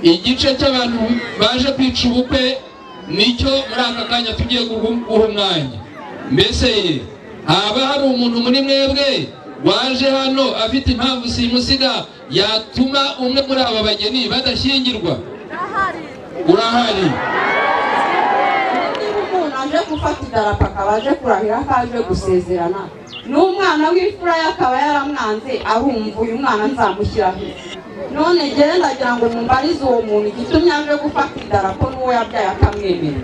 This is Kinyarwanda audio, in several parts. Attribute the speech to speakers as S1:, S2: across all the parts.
S1: igice cy'abantu baje kwica ubukwe nicyo muri aka kanya tugiye guha umwanya. Mbese haba hari umuntu muri mwebwe waje hano afite impamvu simusiga yatuma umwe muri aba bageni badashyingirwa? Urahari?
S2: Aje gufata idarapo akaba aje kurahira ko aje gusezerana n'umwana w'imfura yakaba yaramwanze, arumva uyu mwana nzamushyiraho. None ngende ndagira ngo mumbarize uwo muntu igitumye aje gufata idarapo n'uwo yabyaye akamwemera.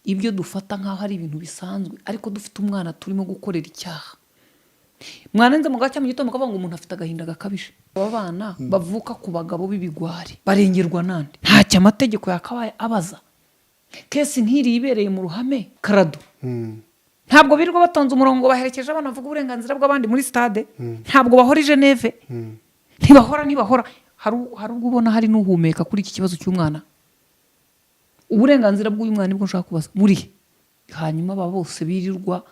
S3: Ibyo dufata nk'aho ari ibintu bisanzwe, ariko dufite umwana turimo gukorera icyaha. Mwanenze mu gacya mu gitondo mukavuga ngo umuntu afite agahinda gakabije. Aba bana bavuka ku bagabo b'ibigwari barengerwa nande? Ntacyo amategeko yakabaye abaza. Kesi nk'iri ibereye mu ruhame karado. Ntabwo birirwa batonze umurongo baherekeje abana bavuga uburenganzira bw'abandi muri stade. Ntabwo bahora i Geneve. Ntibahora. Hari ubwo ubona hari n'uhumeka kuri iki kibazo cy'umwana. Uburenganzira bw'uyu mwana nibwo nshaka kubaza. Buri hanyuma aba bose birirwa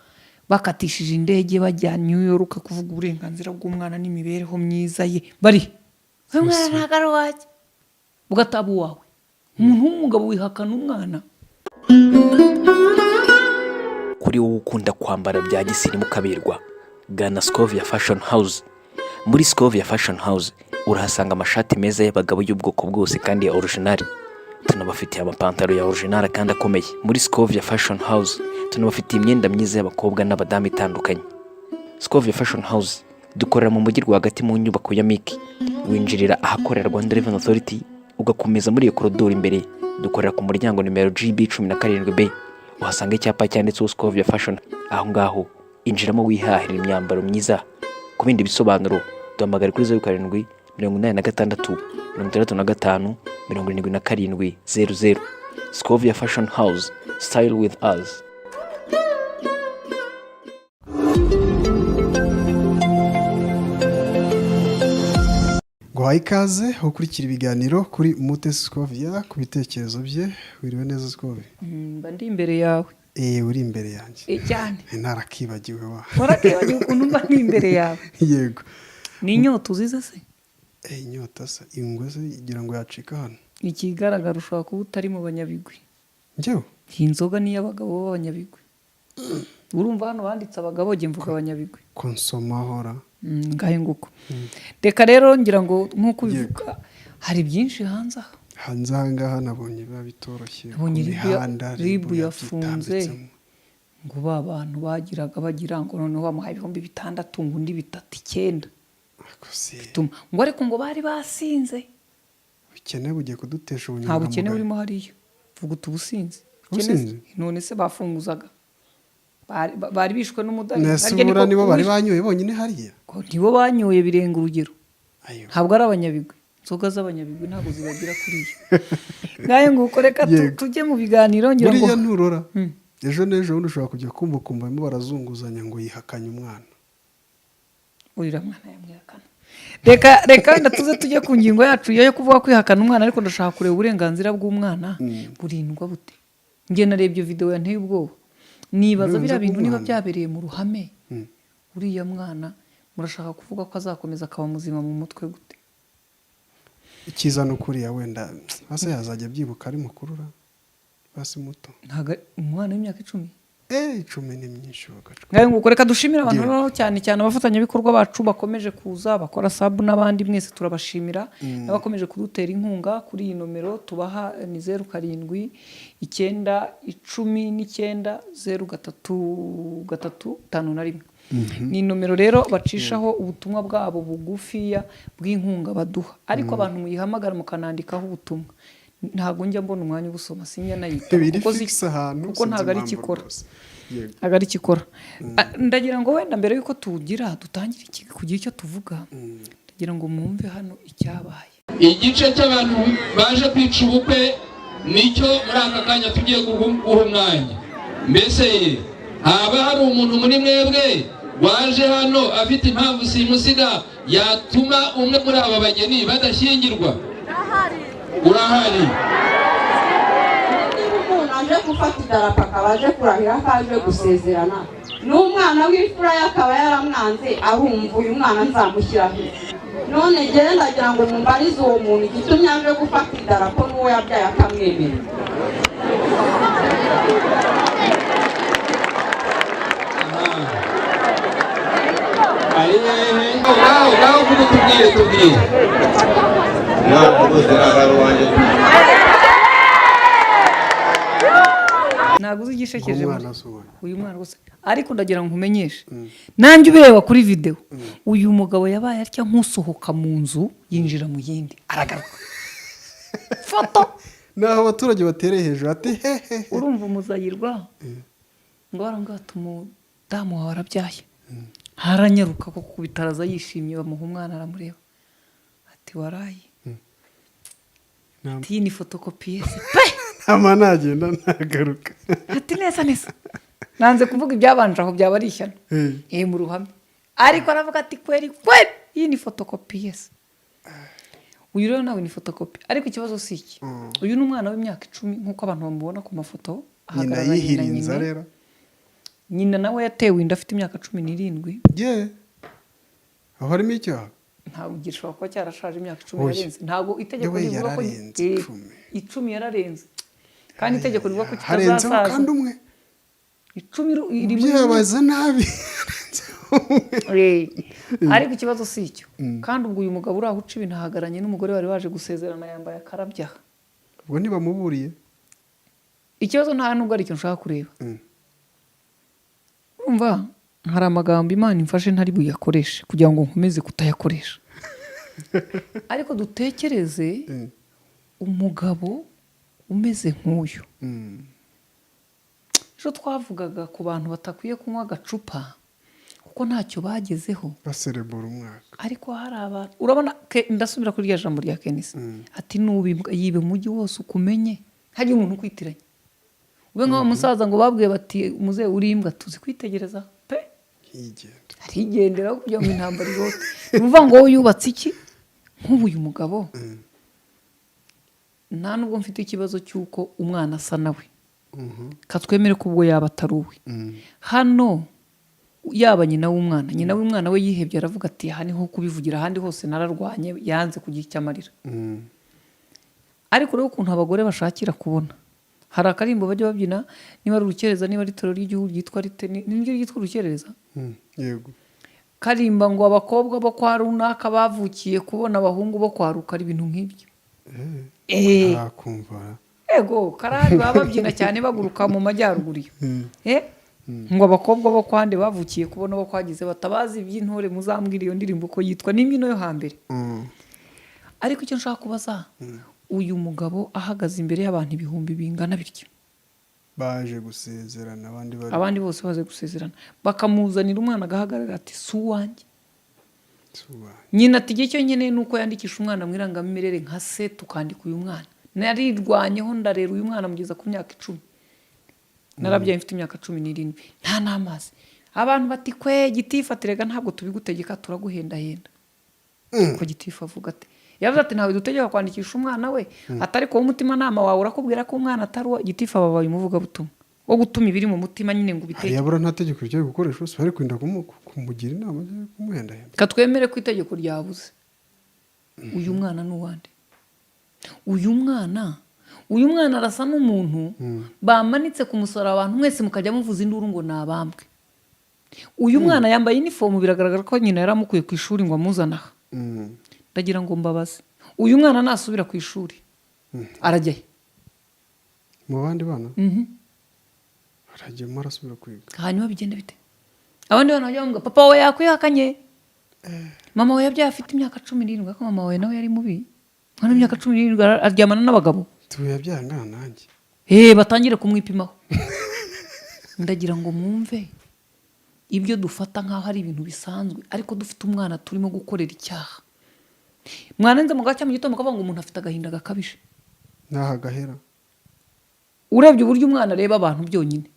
S3: bakatishije indege bajya New York kuvuga uburenganzira bw'umwana n'imibereho myiza ye. Bari umwana ntago waje bugatabu wawe. Umuntu w'umugabo wihakana umwana.
S4: Kuri wowe ukunda kwambara bya gisirimu kaberwa, gana Scovia Fashion House. Muri Scovia Fashion House urahasanga amashati meza y'abagabo y'ubwoko bwose kandi ya original. Tunabafitiye amapantaro ya original kandi akomeye. Muri Scovia Fashion House tunabafitiye imyenda myiza y'abakobwa n'abadamu itandukanye. Scovia Fashion House dukorera mu mujyi rwagati mu nyubako ya Miki. Winjirira ahakorera Rwanda Revenue Authority ugakomeza muri iyo koridoro imbere. Dukorera ku muryango nimero GB 17B. Uhasanga icyapa cyanditseho Scovia Fashion. Aho ngaho injiramo wihahira imyambaro myiza. Ku bindi bisobanuro duhamagara kuri 07 86 65 77 00. Scovia Fashion House, style with us.
S5: Guhaye ikaze ukurikira ibiganiro kuri Umutesi Scovia ku bitekerezo bye. Wiriwe neza Scovia?
S3: Mba ndi imbere yawe.
S5: Uri imbere yanjye.
S3: Cyane.
S5: Narakibagiwe wa.
S3: Warakibagiwe ukuntu mba ndi imbere yawe.
S5: Yego.
S3: Ni inyota uziza se?
S5: Inyota se ingwe se igira ngo yacika hano.
S3: Ikigaragara ushobora kuba utari mu banyabigwi.
S5: Njyewe?
S3: Iyi nzoga ni y'abagabo b'abanyabigwi. Urumva hano banditse abagabo jye mvuga abanyabigwi.
S5: Konsoma hora.
S3: Ngahe nguko. Reka rero ngira ngo nkuko bivuga hari byinshi hanze aha.
S5: Hanze ahangaha nabonye biba bitoroshye.
S3: Ribu yafunze ngo ba bantu bagira ngo noneho bamuhaye 6,000 ngo undi 3,900. Ngo ariko ngo bari basinze.
S5: Ukene bugiye kudutesha ubunyanga.
S3: Nta bukene burimo hariyo. Vuga utubusinze. None se bafunguzaga. Bari bishwe n'umudari.
S5: Nesubura nibo bari banyoye bonyine hariya.
S3: Ko nibo banyoye birenga urugero. Ntabwo ari abanyabigwi. Nzoga z'abanyabigwi ntabwo zibagira kuriya. Ngaye nguko reka tujye mu biganiro ngira ngo.
S5: Buriya nturora. Ejo n'ejo undi ushobora kujya kumbukumva barimo barazunguzanya ngo yihakanye umwana.
S3: Urira mwana yamwihakana. Reka ndatuze tujye ku ngingo yacu yo kuvuga kwihakana umwana, ariko ndashaka kureba uburenganzira bw'umwana burindwa bute. Ngiye narebye video yanteye ubwoba. Nibaza bira bintu niba byabereye mu ruhame. Uriya mwana murashaka kuvuga ko azakomeza akaba muzima mu mutwe gute?
S5: Ikiza no kuriya wenda hase yazajya byibuka ari mukurura basi muto.
S3: Ntaga umwana w'imyaka 10.
S5: 10 ni myinshi bagacu.
S3: Ngaye nguko reka dushimira abantu cyane abafatanya bikorwa bacu bakomeje kuza bakora sub n'abandi mwese turabashimira. Nabakomeje kudutera inkunga kuri iyi nomero tubaha ni 07 9 19 03 ni nomero rero bacishaho ubutumwa bwabo bugufiya bw'inkunga baduha, ariko abantu muyihamagara mukanandikaho ubutumwa. Ntago njya mbona umwanya ubusoma sinya nayita kuko ntago ari kikora. Agari kikora. Ndagira ngo wenda mbere yuko tugira dutangire kugira icyo tuvuga. Ndagira ngo mwumve hano icyabaye.
S1: Igice cy'abantu baje kwica ubukwe nicyo muri aka kanya tugiye guha umwanya. Mbese haba hari umuntu muri mwebwe waje hano afite impamvu simusiga yatuma umwe muri aba bageni badashyingirwa? Urahari?
S2: Aje gufata idarapo akaba aje kurahira ko aje gusezerana n'umwana w'imfura ye akaba yaramwanze arumva uyu mwana nzamushyira he? None njyewe ndagira ngo mumbarize uwo muntu igitumye aje gufata idarapo n'uwo yabyaye akamwemera.
S1: ari hehe ngaho kuko tubwire
S6: ntabwo rwose ntabwo wanjye
S3: ntabwo uzi igishekeje
S5: umwana asuwe
S3: uyu mwana rwose ariko ndagira ngo nkumenyeshe nanjye ubireba kuri video uyu mugabo yabaye atya nk'usohoka mu nzu yinjira mu yindi aragaruka foto
S5: naho abaturage batereye hejuru ati hehe
S3: urumva umuzayirwa ngo arambwira ati umudamu wawe arabyaye haranyaruka ko ku bitaraza yishimye bamuha umwana aramureba ati waraye ati ni fotokopiyese pe
S5: ama nagenda ntagaruka
S3: ati neza nanze kuvuga ibyabanje aho byaba ari ishyano mu ruhame ariko aravuga ati kweri iyi ni fotokopiyese uyu rero nawe ni fotokopi ariko ikibazo si iki uyu ni umwana w'imyaka 10 nk'uko abantu bamubona ku mafoto
S5: nyina yihirinza rero
S3: nyina nawe yatewe inda afite imyaka 17
S5: aho harimo icyaha
S3: ntabwo gishobora kuba cyarashaje imyaka 10 yarenze ntabwo itegeko rivuga ko 10 yararenze kandi itegeko rivuga ko kitazasaza
S5: kandi umwe
S3: 10 iri mu
S5: byabaza nabi
S3: ariko ikibazo si icyo kandi ubwo uyu mugabo uraho uca ibintu ahagaranye n'umugore wari waje gusezerana yambaye akarabyaha
S5: ubwo ntibamuburiye
S3: ikibazo nta nubwo ari ikintu ushaka kureba urumva hari amagambo Imana imfashe ntari buyakoreshe kugira ngo nkomeze kutayakoresha ariko dutekereze umugabo umeze nk'uyu ejo twavugaga ku bantu batakwiye kunywa agacupa kuko ntacyo bagezeho
S5: baserebura umwaka
S3: ariko hari abantu urabona ndasubira kuri rya jambo rya Kenisi ati nubimbwa yibe umujyi wose ukumenye haje umuntu kwitiranya ube nk'aho umusaza ngo babwiye bati muze urimbwa tuzi kwitegereza pe arigendera kugira ngo intambara irote uvuga ngo yubatse iki nk'ubu uyu mugabo nta nubwo mfite ikibazo cy'uko umwana asa nawe katwemere ko ubwo yaba atari uwe hano yaba nyina w'umwana we yihebye aravuga ati aha niho kubivugira ahandi hose nararwanye yanze kugira icyo amarira ariko rero ukuntu abagore bashakira kubona hari akarimbo bajya babyina niba ari urukereza niba ari toro ry'igihugu ryitwa rite n'iryo ryitwa urukereza
S5: yego
S3: karimba ngo abakobwa bo kwa runaka bavukiye kubona abahungu bo kwaruka ari ibintu nk'ibyo
S5: akumva
S3: ego karahari baba babyina cyane baguruka mu majyaruguru ngo abakobwa bo kwande bavukiye kubona bo kwagize batabazi iby'intore muzambwira iyo ndirimbo ko yitwa n'imbyino yo hambere ariko icyo nshaka kubaza uyu mugabo ahagaze imbere y'abantu ibihumbi bingana bityo
S5: baje gusezerana
S3: abandi bose baje gusezerana bakamuzanira umwana agahagarara ati si uwanjye nyina ati igihe cyo nyine nuko yandikisha umwana mu irangamimerere nka se tukandika uyu mwana narirwanyeho ndarera uyu mwana mugeza ku myaka 10 narabyaye mfite imyaka 17 nta n'amazi abantu bati kwe gitifatirega ntabwo tubigutegeka turaguhendahenda ko gitifa avuga ati yavuze ati ntawe dutegeka kwandikisha umwana we atari ko umutima nama wawe urakubwira ko umwana atari gitifa babaye umuvuga butumwa wo gutuma ibiri mu mutima nyine ngo ubitege
S5: yabura nta tegeko ryo gukoresha bose bari kwinda kumugira inama yo kumuhendahenda
S3: katwemere ko itegeko ryabuze uyu mwana n'uwande uyu mwana arasa n'umuntu bamanitse ku musaraba abantu mwese mukajya muvuza induru ngo nabambwe uyu mwana yambaye uniform biragaragara ko nyina yaramukuye ku ishuri ngo amuzanaha ndagira ngo mbabaze uyu mwana nasubira ku ishuri arajyaye
S5: mu bandi bana arajya marasubira kwiga
S3: hanyuma bigenda bite abandi bana bajya bavuga papa we yakwihakanye mama we yabyaye afite imyaka 17 ko mama we nawe yari mubi mwana w'imyaka 17 aryamana n'abagabo
S5: tuyabyangana nanjye
S3: batangire kumwipimaho ndagira ngo mwumve ibyo dufata nkaho ari ibintu bisanzwe ariko dufite umwana turimo gukorera icyaha mwanenze mu gace mu gitondo kavuga ngo umuntu afite agahinda gakabije
S5: naha gahera
S3: urebye uburyo umwana areba abantu byonyine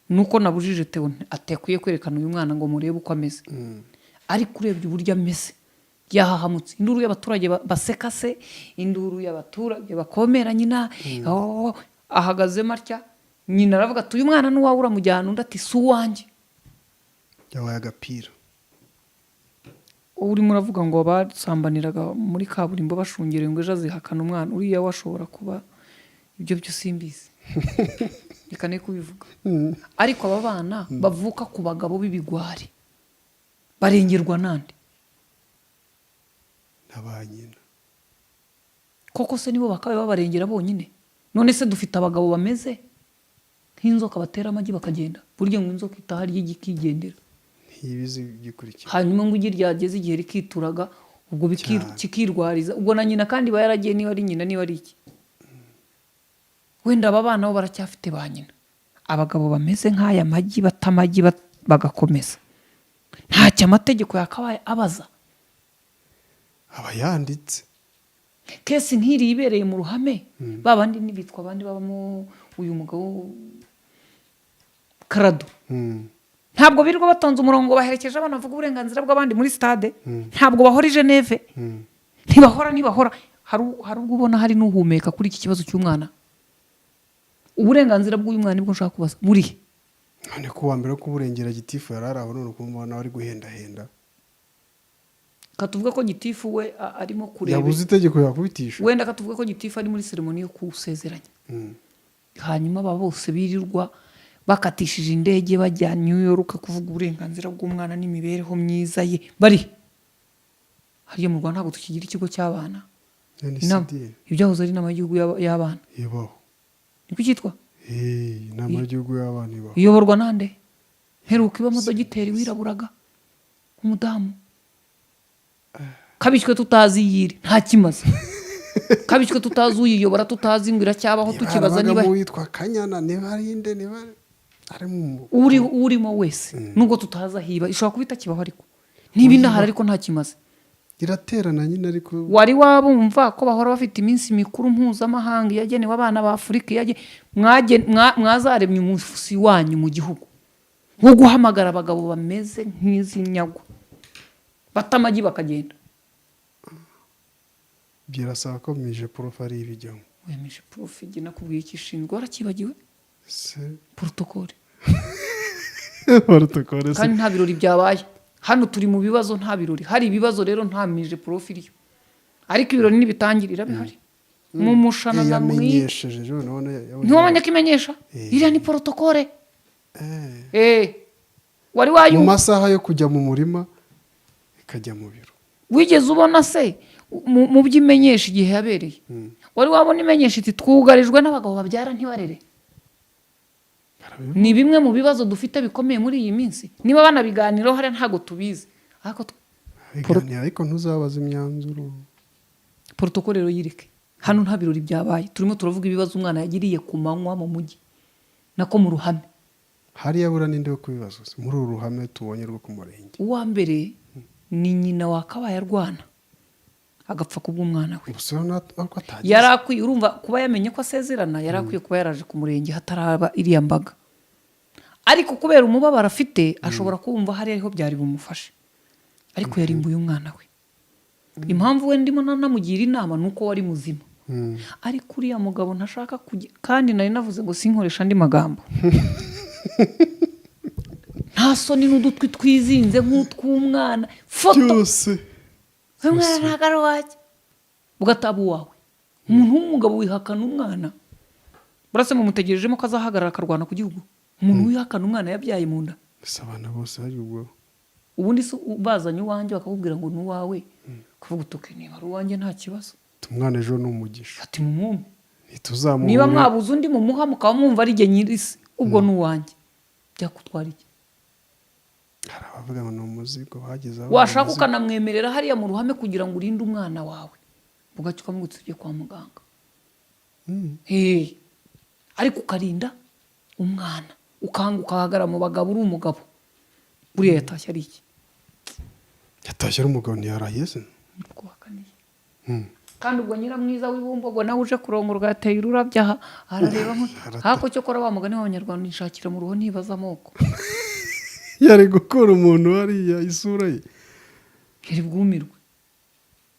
S3: nuko nabujije Theo atekwiye kwerekana uyu mwana ngo murebe uko ameze ariko urebye uburyo ameze yahahamutse induru y'abaturage baseka se induru y'abaturage bakomera nyina ahagaze matya nyina aravuga ati uyu mwana n'uwawe uramujyana undi ati si uwanjye
S5: yabaye agapira.
S3: urimo uravuga ngo basambaniraga muri kaburimbo bashungereye ngo ejo azihakana umwana, uriya washobora kuba ibyo byo simbizi reka ne kubivuga. Ariko aba bana bavuka ku bagabo b'ibigwari barengerwa nande
S5: n'abanyina.
S3: koko se nibo bakabaye babarengera bonyine? None se dufite abagabo bameze nk'inzoka batera amagi bakagenda, burya ngo inzoka itaha ry'igikigendera
S5: ntibizi gikurikira,
S3: hanyuma ngo igi ryageze igihe rikituraga ubwo kikirwariza ubwo na nyina kandi bayaragiye, niba ari nyina niba ari iki. Wenda aba bana bo baracyafite ba nyina. Abagabo bameze nk'aya magi bata amagi bagakomeza, ntacyo amategeko yakabaye abaza.
S5: aba yanditse
S3: Kesi nk'iri ibereye mu ruhame, babandi nibitwa abandi babamo uyu mugabo Karado. Ntabwo birirwa batonze umurongo baherekeje abana bavuga uburenganzira bw'abandi muri stade, ntabwo bahora i Geneve, ntibahora. Hari ubwo ubona hari n'uhumeka kuri iki kibazo cy'umwana. Uburenganzira bw'uyu mwana nibwo nshaka kubaza burihe?
S5: none ko wa mbere ko uburengera gitifu yararaho, none ukumva ari guhendahenda.
S3: Katuvuga ko gitifu we arimo kureba,
S5: yabuze itegeko yakubitisha.
S3: wenda katuvuga ko gitifu ari muri seremoni yo kusezeranya. Hanyuma aba bose birirwa bakatishije indege bajya New York kuvuga uburenganzira bw'umwana n'imibereho myiza ye. Bari hariya mu Rwanda ntabwo tukigira ikigo cy'abana, ibyahoze ari inama y'igihugu y'abana
S5: ibaho,
S3: niko cyitwa
S5: inama y'igihugu y'abana ibaho,
S3: iyoborwa nande? Heruka ibamo dogiteri wiraburaga umudamu, kabishywe tutazi yiri nta kimaze, kabishywe tutazi uyiyobora, tutazi ngo iracyabaho, tukibaza niba
S5: witwa Kanyana nibarinde ari mu
S3: urimo wese nubwo tutaza hiba ishobora kuba itakibaho, ariko niba inahari ariko nta kimaze.
S5: iraterana nyine. Ariko
S3: wari wabumva ko bahora bafite iminsi mikuru mpuzamahanga yagenewe abana ba Afurika, mwazaremye umufusi wanyu mu gihugu wo guhamagara abagabo bameze nk'izi nyagwa bata amagi bakagenda?
S5: birasaba ko mije prof ari ibijyamo.
S3: Wemeje prof nakubwiye ikishinzwe warakibagiwe protocole kandi nta birori byabaye hano, turi mu bibazo, nta birori hari ibibazo rero nta mije prof iriyo, ariko ibirori nibitangirira bihari mu mushana na
S5: yamenyesheje none
S3: ntiwabonye ko imenyesha iriya ni protocole. Wari wayu
S5: mu masaha yo kujya mu murima ikajya mu biro.
S3: Wigeze ubona se mu by'imenyesha igihe yabereye? Wari wabona imenyesha iti twugarijwe n'abagabo babyara ntibarere? Ni bimwe mu bibazo dufite bikomeye muri iyi minsi. Niba banabiganiraho hari ntago tubizi,
S5: ariko ntuzabaza imyanzuro.
S3: Protocole rero yireke hano, nta birori byabaye, turimo turavuga ibibazo umwana yagiriye ku manywa mu mujyi nako mu ruhame.
S5: Hariya bura ninde wo kubibazo muri uru ruhame tubonye rwo ku murenge?
S3: Uwa mbere ni nyina wakabaye arwana agapfa kubw'umwana we. Yarakwiye, urumva kuba yamenye ko asezerana, yarakwiye kuba yaraje ku murenge hataraba iriya mbaga, ariko kubera umubabaro afite ashobora kumva hari ariho byari bumufashe, ariko yarimbuye umwana we. Impamvu we ndimo namugira inama nuko wari muzima, ariko uriya mugabo ntashaka kujya, kandi nari navuze ngo sinkoresha andi magambo nta soni n'udutwi twizinze nk'utw'umwana, foto
S5: byose
S3: umwana ntabwo ari uwajya ugataba uwawe. Umuntu w'umugabo wihakana umwana, burase mumutegerejemo ko azahagarara akarwana ku gihugu? Umuntu wihakana umwana yabyaye mu nda,
S5: abana bose hari ubwo
S3: ubundi se bazanye uwanjye bakakubwira ngo ni uwawe, kuvuga utuke niba ari uwanjye nta kibazo,
S5: umwana ejo ni umugisha,
S3: ati mumume,
S5: ntituzamuhe.
S3: niba mwabuze undi mumuha mukaba mwumva ari jye nyirisi, ubwo ni uwanjye, byakutwara iki?
S5: hari abavuga ngo ni umuzigo bageze aho
S3: washaka ukanamwemerera hariya mu ruhame kugira ngo urinde umwana wawe, bugacyo ukamwutse ujye kwa muganga. Ariko ukarinda umwana, ukanga ukahagarara mu bagabo uri umugabo, buriya yatashye ari iki?
S5: yatashye ari umugabo ntiyarahiye se?
S3: Kandi ubwo nyiramwiza w'ibumbogo nawe uje kurongorwa yateye ururabyo arareba hako cyo kora wa mugani w'abanyarwanda nishakira mu ruho ntibaza amoko.
S5: Yari gukora umuntu hariya isura ye
S3: yari bwumirwe,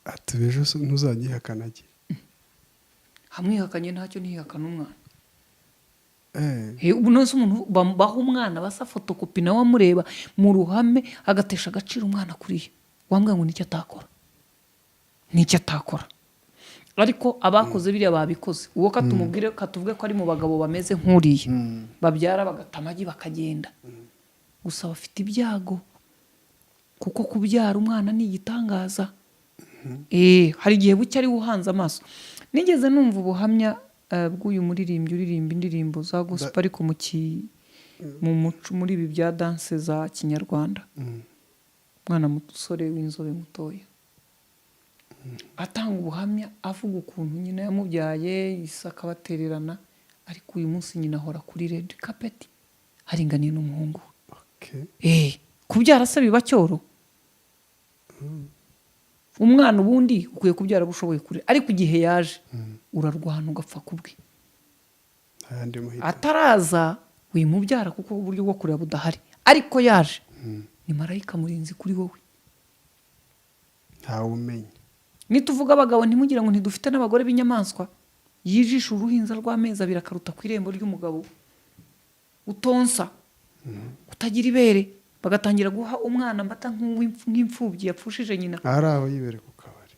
S5: ati bejo ntuzanyihakana ge.
S3: Hamwihakanye ntacyo ntihakana umwana. ubu nose umuntu baha umwana basa fotokopi nawe amureba mu ruhame agatesha agaciro umwana kuriya wambwira ngo nicyo atakora ariko abakoze biriya babikoze uwo katumubwire katuvuge ko ari mu bagabo bameze nk'uriya babyara bagata amagi bakagenda gusa bafite ibyago kuko kubyara umwana ni igitangaza hari igihe bucya ari uhanze amaso nigeze numva ubuhamya bw'uyu muririmbyi uririmba indirimbo za gospel ariko mu muco muri ibi bya danse za kinyarwanda umwana musore w'inzobe mutoya atanga ubuhamya avuga ukuntu nyina yamubyaye Isaka batererana ariko uyu munsi nyina ahora kuri red carpet haringaniye n'umuhungu kubyara se biba cyoro umwana ubundi ukwiye kubyara bushoboye kure ariko igihe yaje urarwana ugapfa kubwe ataraza wimubyara kuko uburyo bwo kureba budahari ariko yaje ni marayika murinzi kuri wowe
S5: ntawe umenya
S3: nituvuga abagabo ntimugira ngo ntidufite n'abagore b'inyamaswa yijisha uruhinja rw'amezi abiri akaruta ku irembo ry'umugabo utonsa utagira ibere bagatangira guha umwana amata nk'imfubyi yapfushije nyina
S5: ari aho yibere ku kabari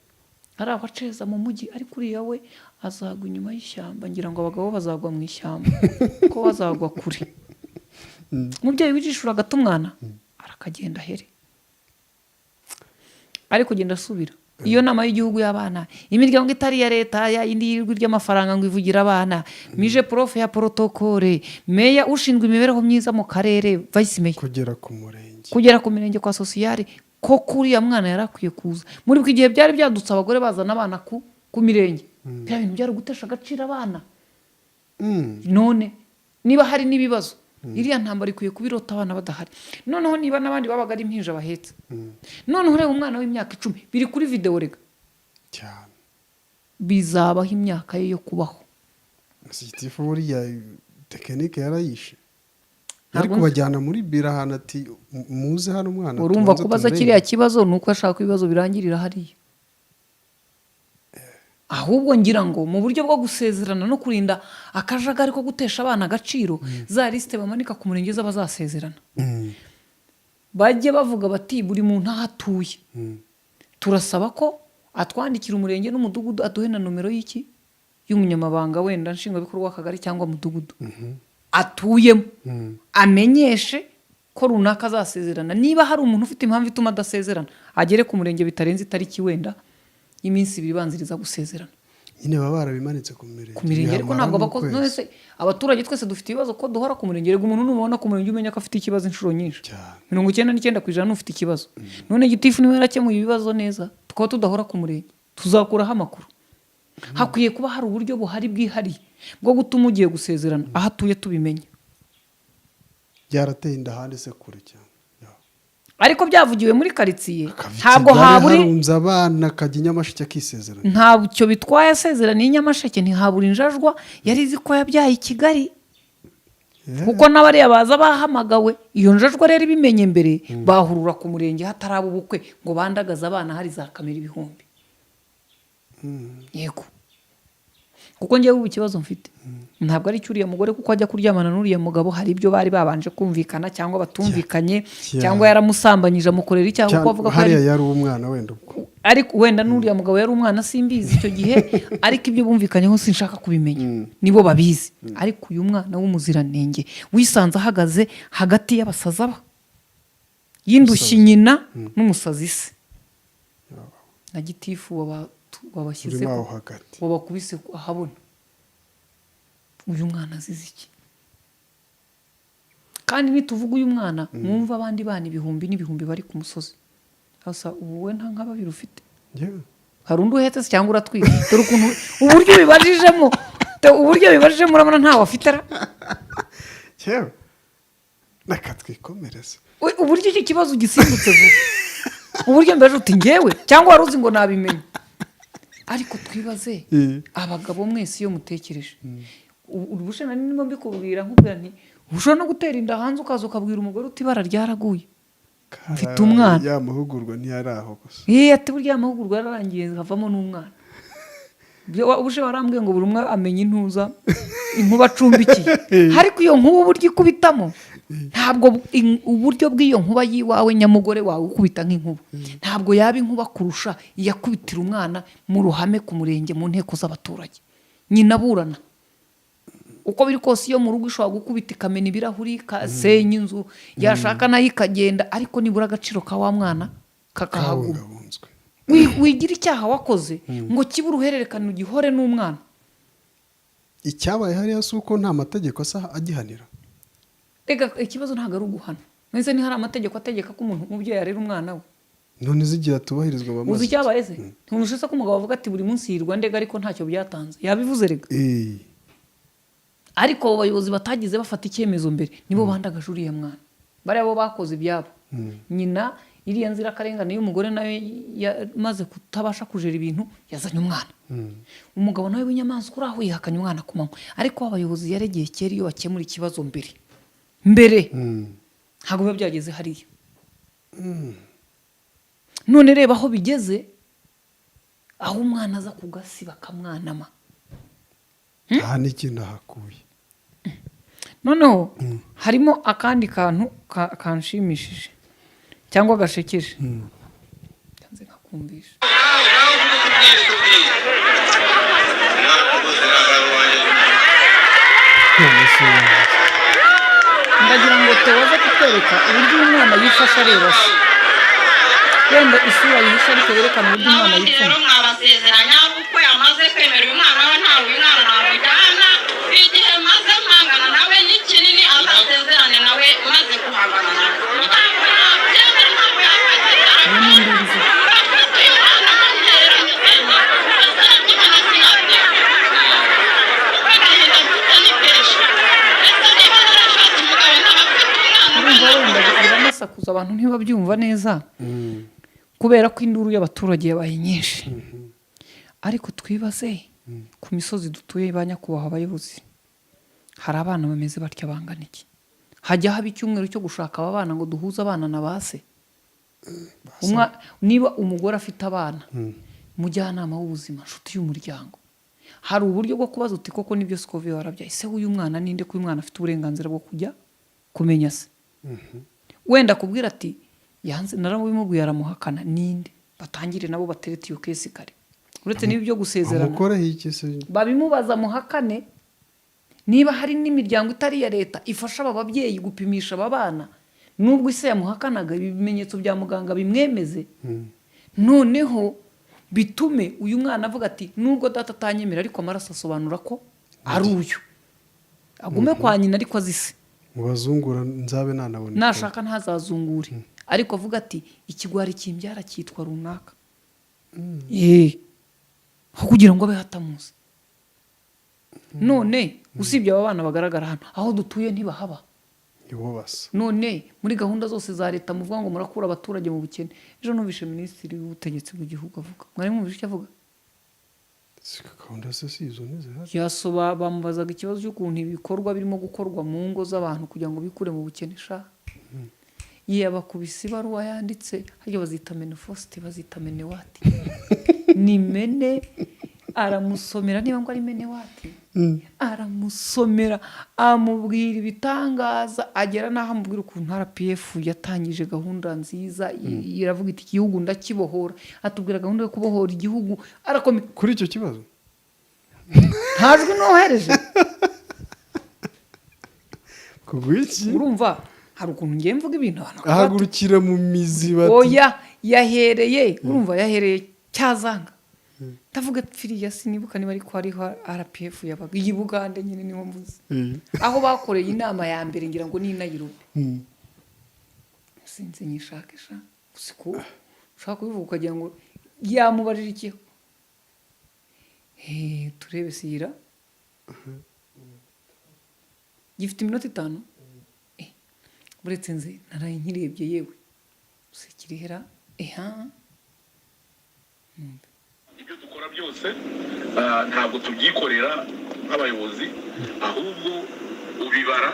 S3: ari aho aceza mu mujyi ariko uriya we azagwa inyuma y'ishyamba ngira ngo abagabo bazagwa mu ishyamba ko bazagwa kure umubyeyi wijishura agata umwana arakagenda ahere ariko genda asubira iyo nama y'igihugu y'abana imiryango itari iya leta ya indi y'ijwi ry'amafaranga ngo ivugira abana mije profe ya protokole meya ushinzwe imibereho myiza mu karere vice meya
S5: kugera ku
S3: mirenge kwa sosiyale ko kuriya mwana yarakwiye kuza muri bwo igihe byari byadutse abagore bazana abana ku mirenge bya bintu byari gutesha agaciro abana none niba hari n'ibibazo iriya ntambara ikwiye kubirota abana badahari noneho niba n'abandi babaga ari impinja bahetse noneho ureba umwana w'imyaka 10 biri kuri video rega
S5: cyane
S3: bizabaho imyaka ye yo kubaho
S5: sitifu buriya tekinike yarayishe ari kubajyana muri birahana ati muze hano umwana
S3: urumva kubaza kiriya kibazo nuko ashaka ibibazo birangirira hariya ahubwo ngira ngo mu buryo bwo gusezerana no kurinda akajagari ko gutesha abana agaciro za lisite bamanika ku murenge z'abazasezerana bajye bavuga bati buri muntu aho atuye turasaba ko atwandikira umurenge n'umudugudu aduhe na nomero y'umunyamabanga wenda nshingwabikorwa w'akagari cyangwa mudugudu atuyemo amenyeshe ko runaka azasezerana niba hari umuntu ufite impamvu ituma adasezerana agere ku murenge bitarenze itariki wenda iminsi 2 banziriza gusezerana
S5: nyine baba barabimanitse ku
S3: mirenge ariko ntabwo abakozi nose abaturage twese dufite ibibazo ko duhora ku murenge rego umuntu nubona ku murenge umenya ko afite ikibazo inshuro nyinshi 99% ufite ikibazo none gitifu niwe yarakemuye ibibazo neza tukaba tudahora ku murenge tuzakuraho amakuru hakwiye kuba hari uburyo buhari bwihari bwo gutuma ugiye gusezerana aho atuye tubimenya
S5: byarateye indahande se kure cyane
S3: ariko byavugiwe muri karitsiye ntabwo haburi
S5: harunze abana kajya Nyamasheke akisezerana
S3: ntabyo bitwaye asezerana Nyamasheke ntihabura injajwa yari izi ko yabyaye i Kigali kuko n'abariya baza bahamagawe iyo njajwa rero ibimenye mbere bahurura ku murenge hataraba ubukwe ngo bandagaza abana hari za kamera ibihumbi yego kuko ngiye ubu ikibazo mfite ntabwo ari cyuriya mugore kuko ajya kuryamana n'uriya mugabo hari ibyo bari babanje kumvikana cyangwa batumvikanye cyangwa yaramusambanyije amukorera icyaha kuko avuga ko
S5: yari umwana wenda
S3: ariko wenda n'uriya mugabo yari umwana simbizi icyo gihe ariko ibyo bumvikanyeho sinshaka kubimenya nibo babizi ariko uyu mwana w'umuziranenge wisanze ahagaze hagati y'abasaza ba y'indushyi nyina n'umusazi se na gitifu wabashyize wabakubise ahabona uyu mwana azize iki kandi nituvuga uyu mwana mwumva abandi bana ibihumbi n'ibihumbi bari ku musozi hasa ubuwe nta nk'ababiri ufite hari undi uhetse cyangwa uratwika dore ukuntu uburyo bibajijemo urabona ntawe afite
S5: yewe reka twikomereze
S3: uburyo iki kibazo gisimbutse vuba uburyo mbeje uti ngewe cyangwa wari uzi ngo nabimenye ariko twibaze abagabo mwese iyo mutekereje ubushe nari ndimo mbikubwira nkubwira nti ushobora no gutera inda hanze ukaza ukabwira umugore uti bara ryaraguye mfite umwana
S5: ya mahugurwa ntiyari aho gusa
S3: ati burya amahugurwa yararangiye havamo n'umwana ubuje warambwiye ngo buri umwe amenya intuza inkuba acumbikiye ariko iyo nkuba uburyo ikubitamo ntabwo uburyo bw'iyo nkuba yiwawe nyamugore wawe ukubita nk'inkuba ntabwo yaba inkuba kurusha iyakubitira umwana mu ruhame ku murenge mu nteko z'abaturage nyina aburana uko biri kose iyo mu rugo ishobora gukubita ikamena ibirahuri ikasenya inzu yashaka nayo ikagenda ariko nibura agaciro ka wa mwana kakahaguma wigira icyaha wakoze ngo kibe uruhererekane ugihore n'umwana.
S5: Icyabaye hariya si uko nta mategeko asa agihanira.
S3: Rega ikibazo ntabwo ari uguhana mwese ni hari amategeko ategeka ko umuntu umubyeyi arera umwana we
S5: none zigira tubahirizwa bamaze
S3: uzi icyabaye se ntunushese ko umugabo avuga ati buri munsi yirwa ndega ariko ntacyo byatanze yabivuze rega ariko abo bayobozi batagize bafata icyemezo mbere nibo bandagaje uriya mwana bariya bo bakoze ibyabo nyina iriya nzira karengane y'umugore nawe yamaze kutabasha kujera ibintu yazanye umwana umugabo nawe w'inyamaswa uraho yihakanye umwana ku manywa ariko abayobozi yaregeye kera iyo bakemura ikibazo mbere ntabwo biba byageze hariya none reba aho bigeze aho umwana aza ku gasi bakamwanama
S5: aha ni ikintu hakuye
S3: noneho harimo akandi kantu kanshimishije cyangwa gashekeje kanze kakumvisha ndagira ngo tewaze kutwereka uburyo umwana yifasha rero se wenda isura yihisha ariko yerekana uburyo umwana yifasha
S2: mwabasezeranya uko yamaze kwemera uyu mwana we ntawe uyu mwana namujyana igihe maze mpangana nawe n'ikinini azasezerane nawe maze guhangana nawe ntabwo yabyemera ntabwo yafatira
S3: birasakuza abantu ntibabyumva neza kubera ko induru y'abaturage yabaye nyinshi ariko twibaze ku misozi dutuye ba nyakubahwa abayobozi hari abana bameze batya bangana iki hajya haba icyumweru cyo gushaka aba bana ngo duhuze abana na base niba umugore afite abana umujyanama w'ubuzima inshuti y'umuryango hari uburyo bwo kubaza uti koko nibyo Scovia warabyaye se uyu mwana ninde ko uyu mwana afite uburenganzira bwo kujya kumenya se wenda kubwira ati yanze naramubimubwiye aramuhakana ninde batangire nabo baterete iyo kesi kare uretse niba byo gusezerana
S5: amukora iki se
S3: babimubaza muhakane niba hari n'imiryango itari ya leta ifasha aba babyeyi gupimisha aba bana nubwo ise yamuhakanaga ibimenyetso bya muganga bimwemeze noneho bitume uyu mwana avuga ati nubwo data atanyemera ariko amaraso asobanura ko ari uyu agume kwa nyina ariko azise
S5: mubazungura nzabe nanabone
S3: nashaka ntazazungure ariko avuga ati ikigwari kimbyara cyitwa runaka aho kugira ngo abe hatamuzi none usibye aba bana bagaragara hano aho dutuye ntibahaba none muri gahunda zose za leta muvuga ngo murakura abaturage mu bukene ejo numvishe minisitiri w'ubutegetsi bw'igihugu avuga mwari mwumvishe icyo avuga yasoba bamubazaga ikibazo cy'ukuntu ibikorwa birimo gukorwa mu ngo z'abantu kugira ngo bikure mu bukene sha yabakubise ibaruwa yanditse haryo bazita menefosite bazita menewati ni mene aramusomera niba ngo ari menewati aramusomera amubwira ibitangaza agera n'aho amubwira ukuntu RPF yatangije gahunda nziza iravuga iti igihugu ndakibohora atubwira gahunda yo kubohora igihugu arakomeye
S5: kuri icyo kibazo
S3: ntajwe nohereje
S5: kugwiki
S3: urumva hari ukuntu ngiye mvuga ibintu
S5: ahagurukira mu mizi bati
S3: oya yahereye urumva yahereye cyazanga ndavuga firiya sinibuka niba ariko hariho RPF yabaga iyi Bugande nyine niho mvuze aho bakoreye inama ya mbere ngira ngo ni Nairobi sinzi nyishakisha usiko ushaka kubivuga ukagira ngo yamubarira iki turebe sira gifite iminota 5 buretse nze naraye nkirebye yewe usekirihera
S7: ibyo dukora byose ntabwo tubyikorera nk'abayobozi ahubwo ubibara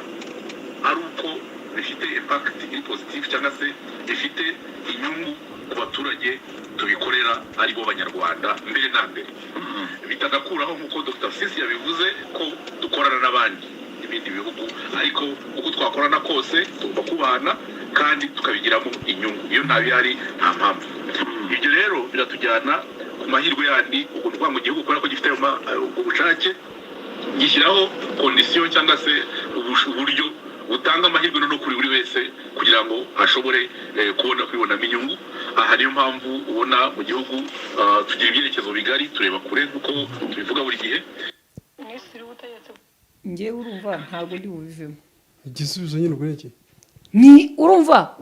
S7: ari uko bifite impact iri positive cyangwa se bifite inyungu ku baturage tubikorera ari bo banyarwanda mbere na mbere bitagakuraho nk'uko Dr. Sisi yabivuze ko dukorana n'abandi ibindi bihugu ariko uko twakorana kose tugomba kubana kandi tukabigiramo inyungu iyo ntabihari nta mpamvu ibyo rero biratujyana ku mahirwe yandi ubwo ni mu gihugu kubera ko gifite ubushake gishyiraho kondisiyo cyangwa se uburyo butanga amahirwe no kuri buri wese kugira ngo ashobore kwibonamo inyungu aha niyo mpamvu ubona mu gihugu tugira ibyerekezo bigari tureba kure nk'uko tubivuga buri gihe
S3: ngewe urumva ntabwo ndi bubivemo
S5: igisubizo nyine ubwo iki
S3: ni urumva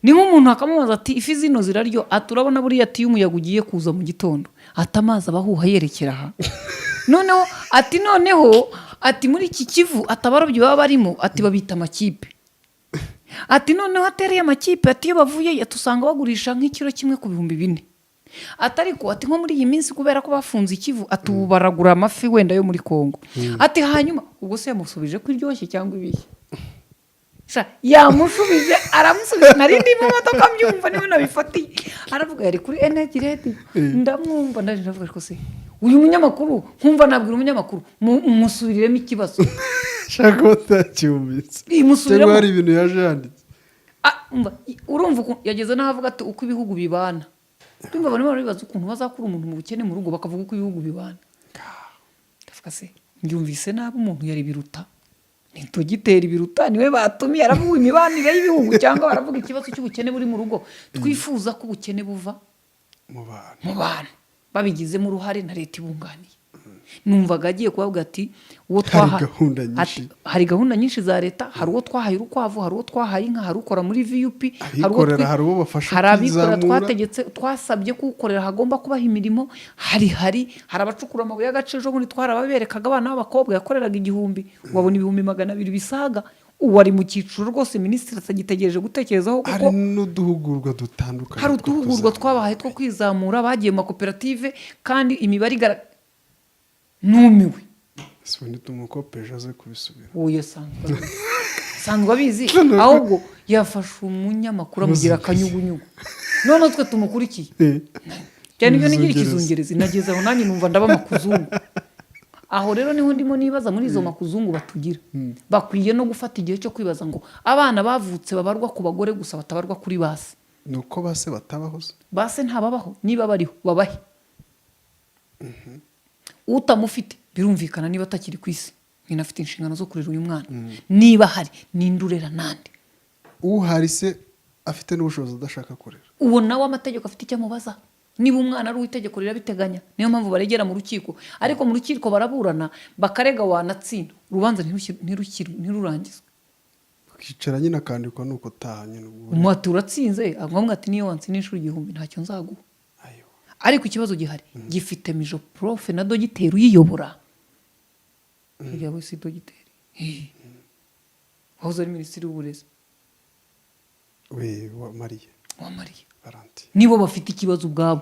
S3: ni nk'umuntu akamubaza ati ifi zino ziraryo aturabona buriya ati y'umuyaga ugiye kuza mu gitondo ati amazi abahuha yerekera aha noneho ati muri iki kivu atabarobyi baba barimo ati babita amakipe ati noneho atereye amakipe ati iyo bavuye tusanga bagurisha nk'ikiro kimwe ku 4,000 atariko ati nko muri iyi minsi kubera ko bafunze ikivu ati ubu baragura amafi wenda yo muri Kongo ati hanyuma ubwo se yamusubije ko iryoshye cyangwa ibihe yamushubije aramusubiza nari ndi mu modoka mbyumva niwe nabifatiye aravuga yari kuri energy radio ndamwumva ndavuga ko se uyu munyamakuru nkumva nabwira umunyamakuru musubiriremo ikibazo
S5: shaka utacyumvise
S3: imusubiremo
S5: hari ibintu yaje yanditse
S3: urumva yageze naho avuga ati uko ibihugu bibana ndumva abantu baribaza ukuntu bazakura umuntu mu bukene mu rugo bakavuga uko ibihugu bibana ndavuga se mbyumvise nabi umuntu yari biruta ntitugitera ibiruta niwe batumiye aravuga imibanire y'ibihugu cyangwa baravuga ikibazo cy'ubukene buri mu rugo twifuza ko ubukene buva mu bantu babigizemo uruhare na leta ibunganiye numvaga agiye kubabwira ati uwo twahaye hari gahunda nyinshi za leta hari uwo twahaye urukwavu hari uwo twahaye inka hari ukora muri VUP
S5: hari uwo bafasha
S3: abikorera twategetse twasabye kuwukorera hagomba kubaha imirimo hari abacukura amabuye y'agaciro ejo bundi twarababerekaga abana b'abakobwa yakoreraga 1,000 wabona 200 bisaga uwari mu cyiciro rwose minisitiri atagitegereje gutekerezaho kuko
S5: hari n'uduhugurwa dutandukanye
S3: hari uduhugurwa twabahaye two kwizamura bagiye mu makoperative kandi imibare numiwe
S5: sibone tumukopeje aze kubisubira
S3: oya sanzwe abizi ahubwo yafashe umunyamakuru amugira akanyugunyugu none twe tumukurikiye cyane ibyo nigira ikizungerezi nageze aho nanjye numva ndaba makuzungu aho rero niho ndimo nibaza muri izo makuzungu batugira bakwiye no gufata igihe cyo kwibaza ngo abana bavutse babarwa ku bagore gusa batabarwa kuri base
S5: nuko base batabaho
S3: base ntababaho niba bariho babahe utamufite birumvikana niba atakiri ku isi nyina afite inshingano zo kurera uyu mwana niba hari n'indurera nande
S5: uhari se afite n'ubushobozi adashaka kurera
S3: uwo nawe amategeko afite icyo amubaza niba umwana ari uwitegeko rirabiteganya niyo mpamvu baregera mu rukiko ariko mu rukiko baraburana bakarega wanatsinda urubanza ntirurangizwe
S5: bakicara nyine akandikwa nuko taha nyine
S3: umuhati uratsinze avuga ati niyo wansinda inshuro 1,000 ntacyo nzaguha ariko ikibazo gihari gifite mijo profe na dogiteri uyiyobora yaba si dogiteri wahoze ari minisitiri w'uburezi
S5: wa Mariya
S3: nibo bafite ikibazo ubwabo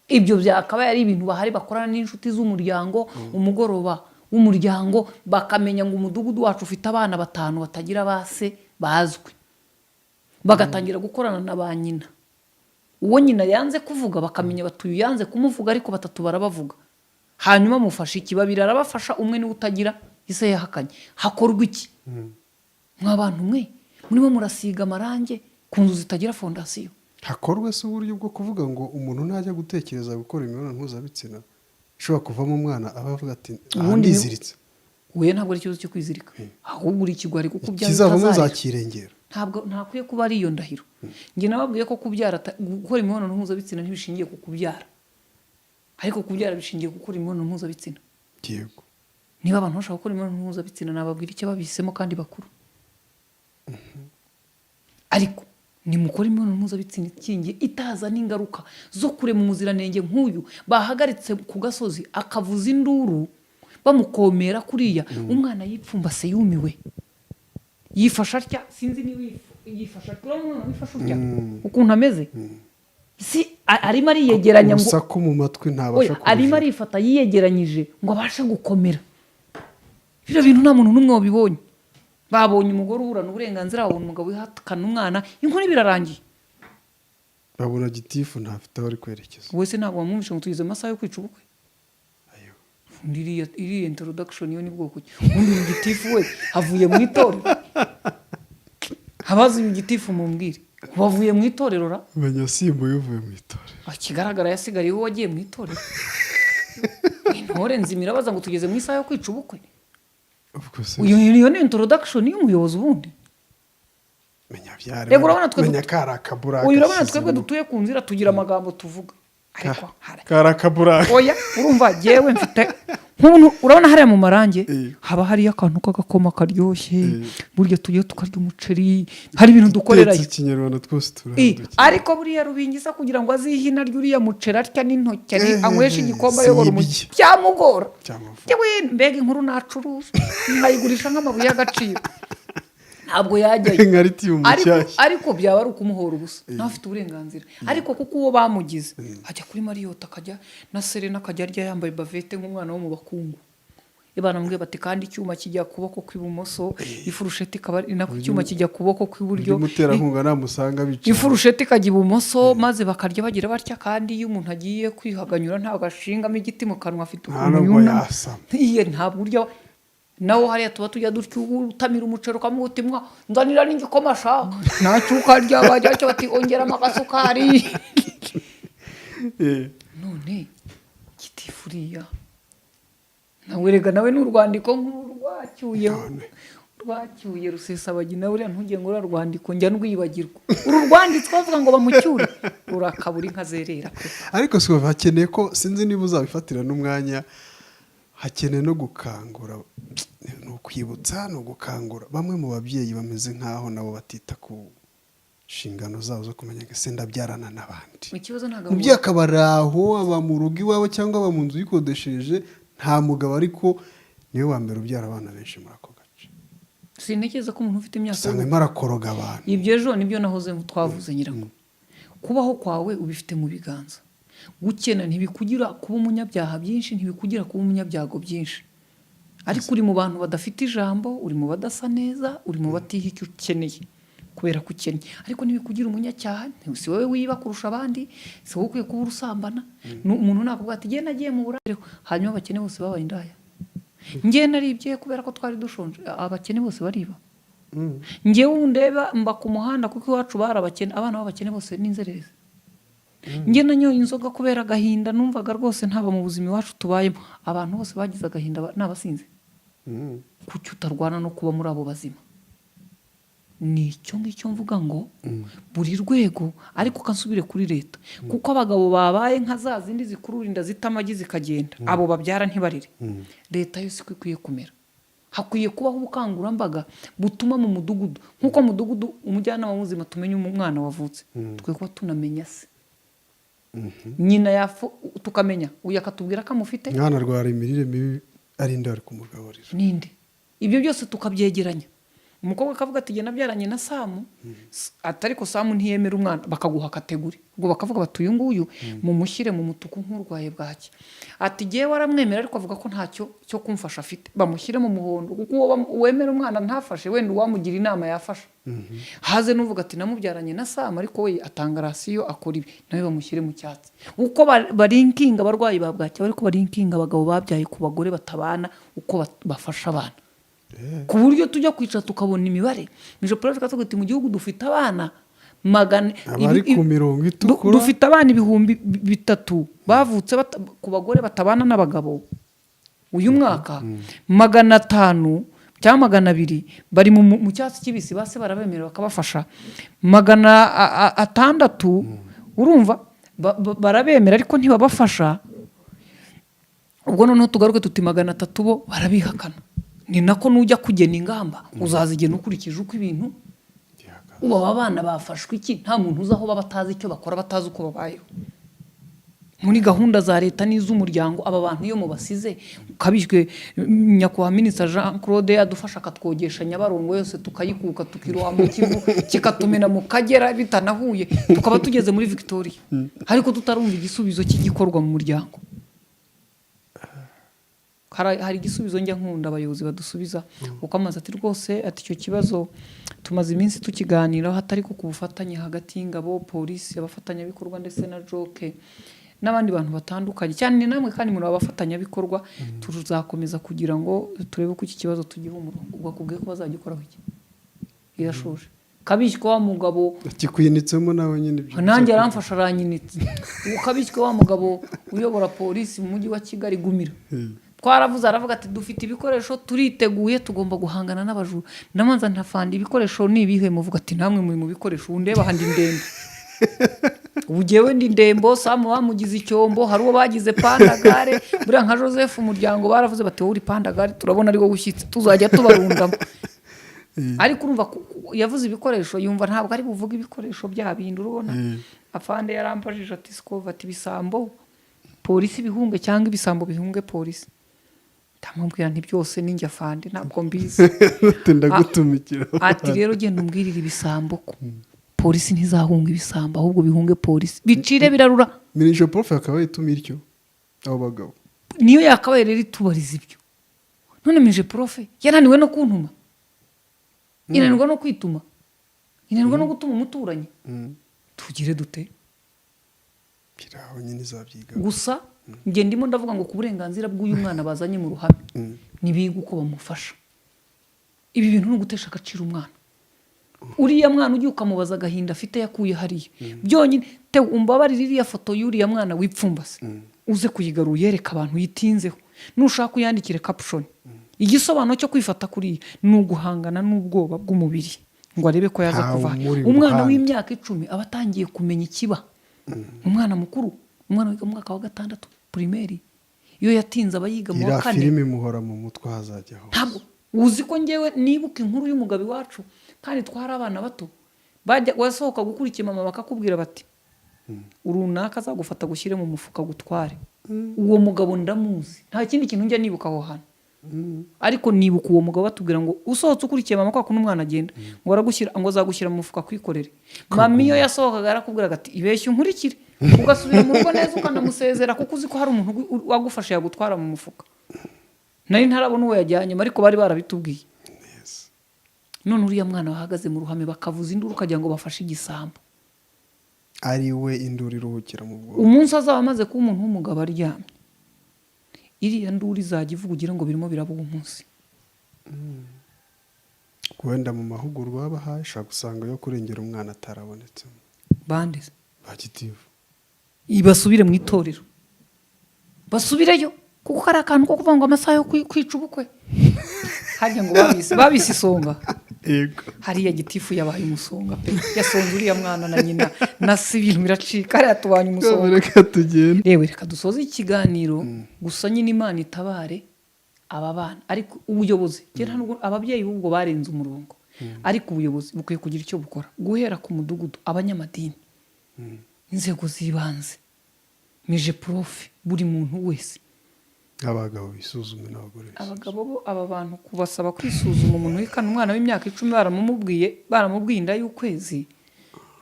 S3: ibyo byakabaye ari ibintu bahari bakorana n'inshuti z'umuryango umugoroba w'umuryango bakamenya ngo umudugudu wacu ufite abana 5 batagira base bazwi bagatangira gukorana na ba nyina uwo nyina yanze kuvuga bakamenya batuyu yanze kumuvuga ariko 3 barabavuga hanyuma mufasha ikibabira arabafasha umwe ni utagira ise yahakanye hakorwa iki mw'abantu mwe murimo murasiga amarange ku nzu zitagira fondasiyo
S5: hakorwe se uburyo bwo kuvuga ngo umuntu najya gutekereza gukora imibonano mpuzabitsina ishobora kuvamo umwana abavuga ati ndiziritse
S3: we ntabwo ari ikibazo cyo kwizirika ahubwo uri ikigwari kuko byaba
S5: kizavamo zakirengera
S3: ntabwo ntakwiye kuba ari iyo ndahiro nge nababwiye ko kubyara gukora imibonano mpuzabitsina ntibishingiye ku kubyara ariko kubyara bishingiye gukora imibonano mpuzabitsina
S5: yego
S3: niba abantu bashaka gukora imibonano mpuzabitsina nababwira icyo babisemo kandi bakuru ariko ni mukora imibonano mpuzabitsina ikingiye itaza n'ingaruka zo kurema umuziranenge nk'uyu bahagaritse ku gasozi akavuza induru bamukomera kuriya umwana yipfumbase yumiwe yifasha atya sinzi niba yifasha turabona wifasha utya ukuntu ameze si arimo ariyegeranya ngo
S5: usaku mu matwi ntabasha
S3: kubira arimo arifata yiyegeranyije ngo abashe gukomera biro bintu nta muntu n'umwe wabibonye babonye umugore uburana uburenganzira babona umugabo wihatakana umwana inkoni birarangiye
S5: babona gitifu ntafite aho ari kwerekeza.
S3: wese ntabwo wamwumvishe ngo tugeze amasaha yo kwica ubukwe.
S5: Ayo.
S3: iriya introduction yo ni bwoko ki? undi gitifu we avuye mu itorero. Abazi gitifu mumbwire bavuye mu itorero ra
S5: Menya simba yuvuye mu itorero.
S3: Akigaragara yasigariye uwo wagiye mu itorero. Intore nzimira baza ngo tugeze mu isaha yo kwica ubukwe. Iyo ni introduction y'umuyobozi ubundi.
S5: Menya byare.
S3: Rego urabona twe
S5: menya karakabura.
S3: Uyu urabona twebwe dutuye ku nzira tugira amagambo tuvuga. Ariko
S5: karakabura.
S3: Oya urumva jewe mfite nk'umuntu urabona hariya mu marange haba hari akantu k'agakoma karyoshye burya tugiye tukarya umuceri hari ibintu dukorerayo
S5: ikinyarwanda twose turahindukira
S3: ariko buriya rubingisa kugira ngo azihina ryuriya muceri atya n'intoki anywesha igikombe ayobora umuceri byamugora yewe mbega inkuru nacuruza nkayigurisha nk'amabuye y'agaciro ntabwo yajyayo ariko byaba ari ukumuhora ubusa nawe afite uburenganzira ariko kuko uwo bamugize ajya kuri Mariyota akajya na Serena akajya arya yambaye bavete nk'umwana wo mu bakungu ibana mbwe bati kandi icyuma kijya kuboko kw'ibumoso ifurusheti ikaba nako icyuma kijya kuboko kw'iburyo
S5: umuterankunga namusanga bica
S3: ifurusheti ikajya ibumoso maze bakarya bagira batya kandi iyo umuntu agiye kwihaganyura ntabwo ashingamo igiti mu kanwa afite
S5: ukuntu
S3: nta buryo nawo hariya tuba tujya dutyo utamira umuceri ukamutimwa nzanira n'igikoma sha ntacyo ukarya bajya cyo bati ongeramo agasukari none gitifuriya nawe rega nawe n'urwandiko rwacyuye Rusesabagina buriya ntugenge ngo urarwandiko njya ndwibagirwa uru rwanditse bavuga ngo bamucyure urakabura inka zerera
S5: ariko si bakeneye ko sinzi niba uzabifatira n'umwanya hakeneye no gukangura no kwibutsa no gukangura bamwe mu babyeyi bameze nkaho nabo batita ku nshingano zabo zo kumenya ngo se ndabyarana n'abandi umubyeyi akabaraho aba mu rugo iwabo cyangwa aba mu nzu yikodesheje nta mugabo ariko niwe wa mbere ubyara abana benshi muri ako gace
S3: sintekereza ko umuntu ufite imyaka
S5: usanga arimo arakoroga abantu
S3: ibyo ejo nibyo nahoze twavuze nyirango kubaho kwawe ubifite mu biganza gukena ntibikugira kuba umunyabyaha byinshi ntibikugira kuba umunyabyago byinshi ariko uri mu bantu badafite ijambo uri mu badasa neza uri mu batiha icyo ukeneye kubera ko ukennye ariko ntibikugira umunyacyaha si wowe wiba kurusha abandi si wowe ukwiye kuba urusambana umuntu nakuvuga ati genda nagiye mu buraro hanyuma abakene bose babaye indaya ngiye naribye kubera ko twari dushonje abakene bose bariba ngewe undeba mba ku muhanda kuko iwacu bari abakene abana b'abakene bose n'inzererezi njye nanyoye inzoga kubera agahinda numvaga rwose ntaba mu buzima iwacu tubayemo abantu bose bagize agahinda n'abasinze kuki utarwana no kuba muri abo bazima nicyo ngicyo mvuga ngo buri rwego ariko kansubire kuri leta kuko abagabo babaye nka za zindi zikurura inda zita amagi zikagenda abo babyara ntibarire leta yose ikwiye kumera hakwiye kubaho ubukangurambaga butuma mu mudugudu nk'uko mudugudu umujyanama w'ubuzima tumenya umwana wavutse twe kuba tunamenya se nyina tukamenya uyu akatubwira ko amufite
S5: mwana arwara imirire mibi ari nda ari kumugaburira
S3: ninde ibyo byose tukabyegeranya umukobwa akavuga ati genda byaranye na Samu atariko Samu ntiyemera umwana bakaguha kategori ubwo bakavuga bati uyu nguyu mumushyire mu mutuku nk'urwaye bwaki ati giye waramwemera ariko avuga ko ntacyo cyo kumfasha afite bamushyire mu muhondo kuko wemera umwana ntafashe wenda uwamugira inama yafasha haze nuvuga ati namubyaranye na Samu ariko we atanga rasiyo akora ibi nawe bamushyire mu cyatsi uko barinkinga abarwayi ba bwaki ariko barinkinga abagabo babyaye ku bagore batabana uko bafasha abana ku buryo tujya kwicara tukabona imibare mijo prof katuguti mu gihugu dufite abana magana
S5: abari ku mirongo itukura
S3: dufite abana 300 bavutse ku bagore batabana n'abagabo uyu mwaka 500 cyangwa 200 bari mu cyatsi kibisi base barabemera bakabafasha 600 urumva barabemera ariko ntibabafasha ubwo noneho tugaruke tuti 300 bo barabihakana ni nako nujya kugena ingamba uzazigena ukurikije uko ibintu uba abana bafashwe iki nta muntu uzaho batazi icyo bakora batazi uko babayeho muri gahunda za leta n'iz'umuryango aba bantu iyo mubasize ukabijwe nyakubahwa Minisitiri Jean Claude adufasha akatwogesha Nyabarongo yose tukayikuka tukiroha mu Kivu kikatumena mu Kagera bitanahuye tukaba tugeze muri Victoria ariko tutarumva igisubizo cy'igikorwa mu muryango hari igisubizo njya nkunda abayobozi badusubiza kuko amaze ati rwose ati icyo kibazo tumaze iminsi tukiganiraho hatari ku bufatanye hagati y'ingabo polisi abafatanyabikorwa ndetse na joke n'abandi bantu batandukanye cyane ni namwe kandi muri abafatanyabikorwa tuzakomeza kugira ngo turebe ko iki kibazo tugiha umurongo ubwo akubwiye ko bazagikoraho iki irashoje kabishywe wa mugabo
S5: kikwinitsemo nawe nyine ibyo
S3: nanjye aramfasha aranyinitse ukabishywe wa mugabo uyobora polisi mu mujyi wa Kigali Gumira twaravuze aravuga ati dufite ibikoresho turiteguye tugomba guhangana n'abajura ndamanza ntafanda ibikoresho nibihe muvuga ati namwe muri mu bikoresho undeba handi ndende ubugewe ndi ndembo Samu bamugize icyombo hari uwo bagize pandagare buriya nka Joseph umuryango baravuze bati wowe uri pandagare turabona ari wo gushyitse tuzajya tubarundamo ariko urumva yavuze ibikoresho yumva ntabwo ari buvuga ibikoresho byabindi urubona afande yarampajije ati Skova ati bisambo polisi bihunge cyangwa ibisambo bihunge polisi ndamubwira nti byose ninjye afande ntabwo mbizi
S5: ndagutumikira
S3: ati rero genda umbwirira ibisambo ko polisi ntizahunga ibisambo ahubwo bihunge polisi bicire birarura
S5: minisho prof akaba yitumira icyo abo bagabo
S3: niyo yakabaye rero itubariza ibyo none minisho prof yananiwe no kuntuma inanirwa no kwituma inanirwa no gutuma umuturanyi tugire dute
S5: kiraho nyine zabyiga
S3: gusa nge ndimo ndavuga ngo ku burenganzira bw'uyu mwana bazanye mu ruhame nibiga uko bamufasha ibi bintu no gutesha agaciro umwana uriya mwana ugiye ukamubaza agahinda afite yakuye hariya byonyine te umbabarira iriya foto y'uriya mwana wipfumbase uze kuyigarura yereka abantu yitinzeho nushaka uyandikire caption igisobanuro cyo kwifata kuri ni uguhangana n'ubwoba bw'umubiri ngo arebe ko yaza kuva umwana w'imyaka 10 aba atangiye kumenya ikiba umwana mukuru umwana wiga mu mwaka wa 6 primaire iyo yatinze abayiga mu wa 4
S5: filime muhora mu mutwe hazajyaho
S3: ntabwo uzi ko ngewe nibuka inkuru y'umugabo wacu kandi twari abana bato bajya wasohoka gukurikira mama bakakubwira bati urunaka azagufata gushyire mu mufuka gutware uwo mugabo ndamuzi nta kindi kintu njya nibuka aho hano ariko nibuka uwo mugabo batubwira ngo usohotse ukurikiye mama kwa kuno umwana agenda ngo aragushyira ngo azagushyira mu mufuka kwikorere mami yo yasohokaga arakubwira ati ibeshye unkurikire ugasubira mu rugo neza ukanamusezera kuko uzi ko hari umuntu wagufasha yagutwara mu mufuka nari ntarabona uwo yajyanye ariko bari barabitubwiye none uriya mwana wahagaze mu ruhame bakavuza induru ukagira ngo bafashe igisambo
S5: ari we induru iruhukira mu bwonko
S3: umunsi azaba amaze kuba umuntu w'umugabo aryamye iriya nduru izajya ivuga ugira ngo birimo biraba uwo munsi
S5: wenda mu mahugurwa babahaye ushaka gusanga yo kurengera umwana atarabonetse
S3: bande
S5: bagitivu
S3: ibasubire mu itorero basubireyo kuko kari akantu ko kuvuga ngo amasaha yo kwica ubukwe hajya ngo babise isonga
S5: yego
S3: hariya gitifu yabaye umusonga pe yasonze uriya mwana na nyina nasi ibintu biracika hariya tubanye umusonga
S5: reka tugende
S3: yewe reka dusoze ikiganiro gusa nyine Imana itabare aba bana ariko ubuyobozi ababyeyi b'ubwo barenze umurongo ariko ubuyobozi bukwiye kugira icyo bukora guhera ku mudugudu abanyamadini inzego z'ibanze mije prof buri muntu wese
S5: abagabo bisuzume n'abagore
S3: abagabo bo aba bantu kubasaba kwisuzuma umuntu wikana umwana w'imyaka 10 baramubwiye inda y'ukwezi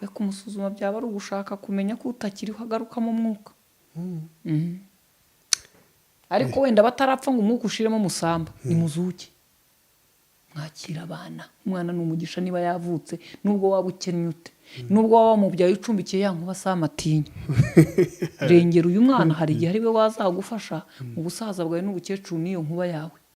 S3: we kumusuzuma byaba ari ugushaka kumenya ko utakiriho agaruka mu mwuka ariko wenda batarapfa ngo umwuka ushiremo musamba ni muzuke mwakira abana umwana n'umugisha niba yavutse nubwo waba ukennye ute nubwo waba mubyaye ucumbikiye yankuba samatinya rengera uyu mwana hari igihe ari we wazagufasha mu busaza bwawe n'ubukecuru niyo nkuba yawe